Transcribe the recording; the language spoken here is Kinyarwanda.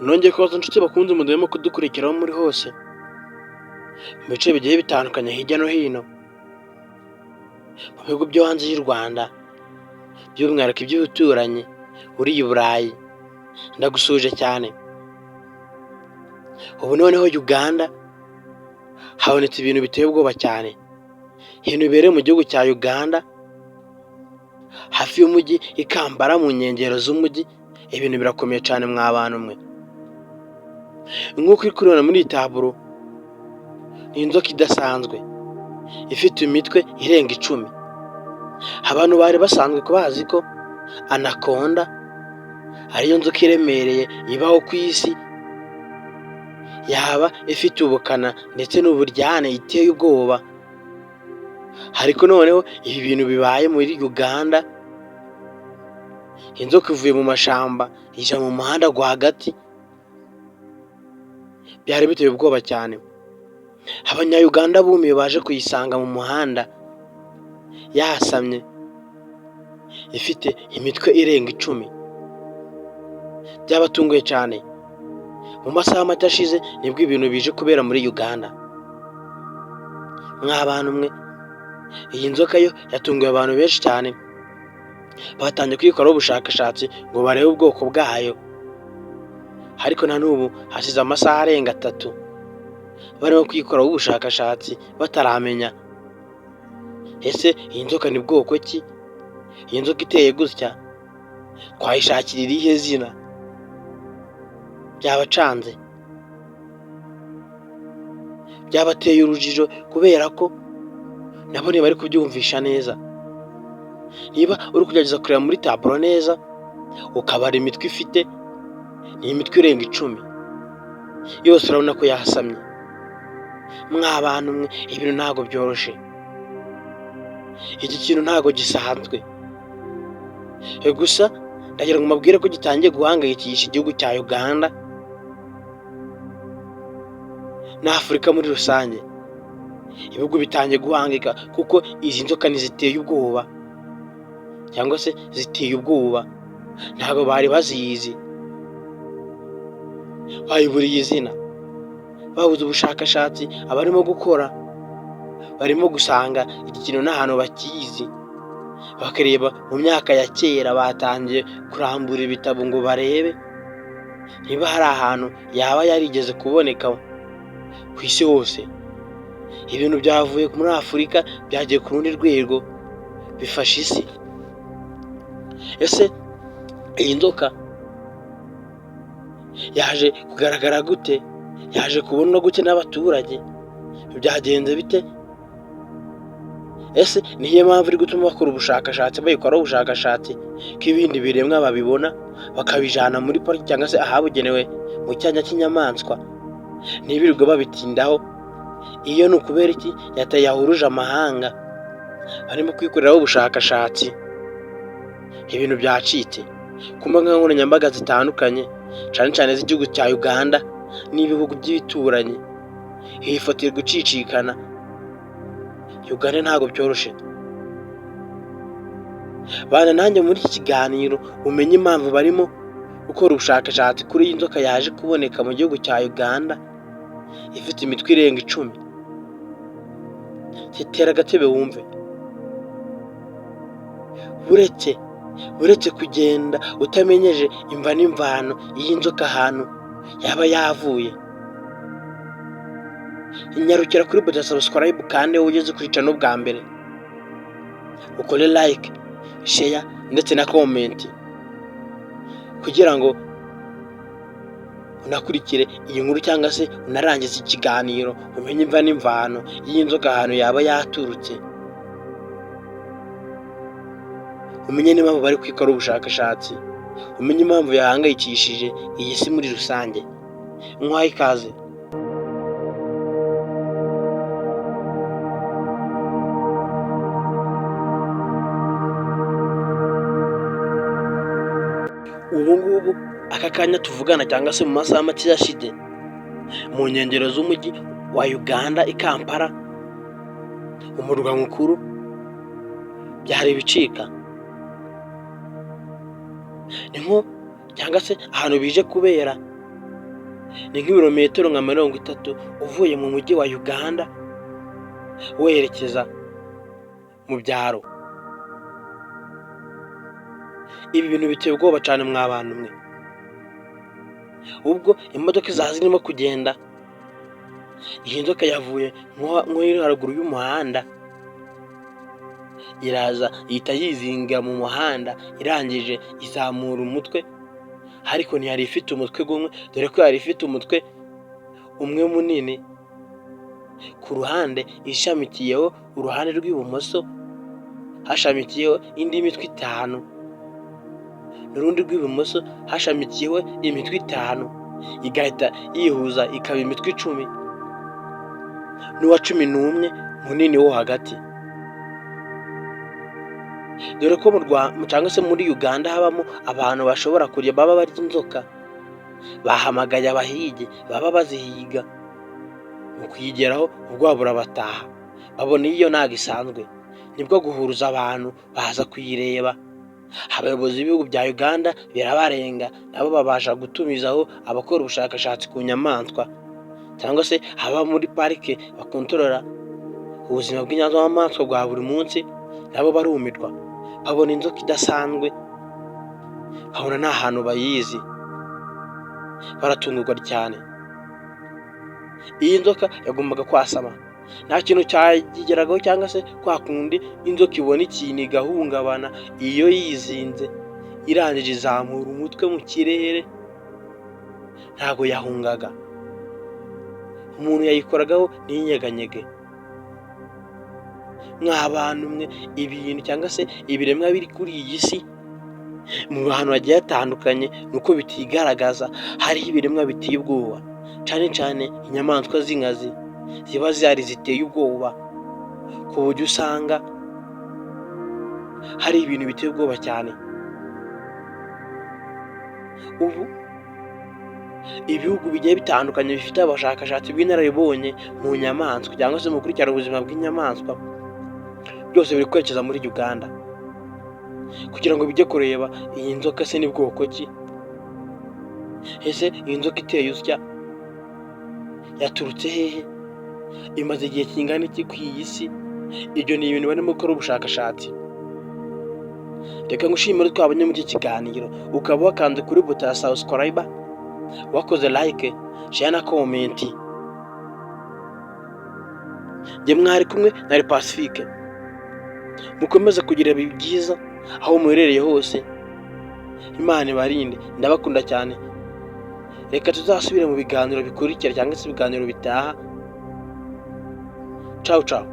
Nongeye kubaza inshuti bakunze mudahwema kudukurikiraho muri hose mu bice bigiye bitandukanye hirya no hino mu bihugu byo hanze y'u Rwanda, by'umwihariko iby'ibituranyi uri i Burayi, ndagusuje cyane. Ubu noneho Uganda habonetse ibintu biteye ubwoba cyane. Ibintu bibereye mu gihugu cya Uganda hafi y'umujyi i Kampala, mu nkengero z'umujyi. Ibintu birakomeye cyane mwa bantu mwe. Nk'uko uri kubibona muri iyi taburo, ni inzoka idasanzwe ifite imitwe irenga 10. Abantu bari basanzwe bazi ko anaconda ariyo nzoka iremereye ibaho ku isi, yaba ifite ubukana ndetse n'uburyane iteye ubwoba. Ariko noneho ibi bintu bibaye muri Uganda, inzoka ivuye mu mashamba ija mu muhanda rwagati, byari biteye ubwoba cyane. Abanya-Uganda bumiwe baje kuyisanga mu muhanda yasamye, ifite imitwe irenga 10. Byabatunguye cyane. Mu masaha make ashize nibwo ibintu bije kubera muri Uganda. Mw'abantu mwe, iyi nzoka yo yatunguye abantu benshi cyane, batangiye kwikoraho ubushakashatsi ngo barebe ubwoko bwayo. Ariko na n'ubu hasize amasaha arenga 3 barimo kwikoraho ubushakashatsi bataramenya ese iyi nzoka ni bwoko ki, iyi nzoka iteye gutya twayishakira irihe zina. Byabacanze, byabateye urujijo kubera ko nabo bari kubyumvisha neza. Niba uri kugerageza kureba muri taburo neza ukabara imitwe ifite, ni imitwe irenga 10 yose, urabona ko yasamye. Mw'abantu mwe, ibintu ntago byoroshe. Iki kintu ntago gisanzwe. Gusa ndagira ngo mabwire ko gitangiye guhangayikisha igihugu cya Uganda na Afurika muri rusange. Ibihugu bitangiye guhangika kuko izi nzoka ziteye ubwoba, cyangwa se ziteye ubwoba. Ntago bari bazizi, bayiburiye izina, babuze ubushakashatsi. Abarimo gukora barimo gusanga iki kintu n'ahantu bakizi, bakareba mu myaka ya kera. Batangiye kurambura ibitabo ngo barebe niba hari ahantu yaba yarigeze kuboneka ku isi hose. Ibintu byavuye muri Afurika byagiye ku rundi rwego, bifasha isi. Ese iyi nzoka yaje kugaragara gute? Yaje kubonwa gute n'abaturage? Byagenze bite? Ese niyo mpamvu iri gutuma bakora ubushakashatsi, bayikoraho ubushakashatsi k'ibindi biremwa babibona bakabijana muri pariki cyangwa se ahabugenewe mu cyanya cy'inyamaswa, ntibirirwe babitindaho? Iyo ni ukubera iki yahuruje amahanga barimo kwikoreraho ubushakashatsi? Ibintu byacitse ku mbuga nkoranyambaga zitandukanye, cyane cyane z'igihugu cya Uganda n'ibihugu by'ibituranyi. Iyi foto iri gucicikana. Uganda ntabwo byoroshe. Bana nanjye muri iki kiganiro umenye impamvu barimo gukora ubushakashatsi kuri iyi nzoka yaje kuboneka mu gihugu cya Uganda, ifite imitwe irenga 10. Tetera agatebe wumve. Uretse kugenda utamenyeje imva n'imvano iyi nzoka ahantu yaba yavuye, inyarukira kuri buto subscribe kandi ugeze kuri channel bwa mbere, ukore like, share ndetse na comment kugira ngo unakurikire iyi nkuru cyangwa se unarangiza ikiganiro, umenye imva n'imvano iyi nzoka ahantu yaba yaturutse, umenye n'impamvu bari kwikora ubushakashatsi, umenye impamvu yahangayikishije iyi si muri rusange. Nkwaye ikaze. Ubu ngubu aka kanya tuvugana cyangwa se mu masaha make yashize, mu nkengero z'umujyi wa Uganda i Kampala, umurwa mukuru, byari bicika. Ni nko cyangwa se ahantu bije kubera ni nk'ibirometero nka 30 uvuye mu mujyi wa Uganda werekeza mu byaro. Ibi bintu biteye ubwoba cyane mw'abantu mwe. Ubwo imodoka izaza zirimo kugenda, iyi nzoka yavuye nko haruguru y'umuhanda, iraza ihita yizinga mu muhanda, irangije izamura umutwe, ariko ntiyari ifite umutwe gumwe, dore ko yari ifite umutwe umwe munini. Ku ruhande ishamikiyeho, uruhande rw'ibumoso hashamikiyeho indi mitwe 5, n'urundi rw'ibumoso hashamikiyeho imitwe 5, igahita yihuza ikaba imitwe 10, n'uwa 11 munini wo hagati. Dore ko cyangwa se muri Uganda habamo abantu bashobora kurya baba barya inzoka, bahamagaye abahigi baba bazihiga, mu kuyigeraho ubwoba burabataha, babona iyo ntago isanzwe, nibwo guhuruza abantu baza kuyireba. Abayobozi b'ibihugu bya Uganda birabarenga, nabo babasha gutumizaho abakora ubushakashatsi ku nyamaswa, cyangwa se aba muri parike bakontorora ubuzima bw'inyamaswa bwa buri munsi, nabo barumirwa, babona inzoka idasanzwe, babona nta hantu bayizi, baratungurwa cyane. Iyi nzoka yagombaga kwasama, nta kintu cyayigeragaho, cyangwa se kwa kundi inzoka ibona ikintu igahungabana, iyo yizinze irangije izamura umutwe mu kirere, ntago yahungaga, umuntu yayikoragaho n'inyeganyege. Mw'abantu mwe, ibintu cyangwa se ibiremwa biri kuri iyi si mu bantu hagiye hatandukanye, nuko bitigaragaza. Hariho ibiremwa biteye ubwoba, cyane cyane inyamaswa z'inkazi ziba zihari ziteye ubwoba, ku buryo usanga hari ibintu biteye ubwoba cyane. Ubu ibihugu bigiye bitandukanye bifite abashakashatsi b'inararibonye mu nyamaswa, cyangwa se mu gukurikirana ubuzima bw'inyamaswa, byose biri kwerekeza muri Uganda kugira ngo bijye kureba iyi nzoka se ni bwoko ki, ese iyi nzoka iteye usya yaturutse hehe, imaze igihe kingana iki ku iyi si. Ibyo ni ibintu barimo gukora ubushakashatsi. Reka ngushimire twabonye muri iki kiganiro, ukaba wakanze kuri buto ya subscribe, wakoze like, share na comment. Jye mwari kumwe na Pacifique, mukomeze kugira ibihe byiza aho muherereye hose. Imana ibarinde, ndabakunda cyane. Reka tuzasubire mu biganiro bikurikira, cyangwa se ibiganiro bitaha. Ciao ciao.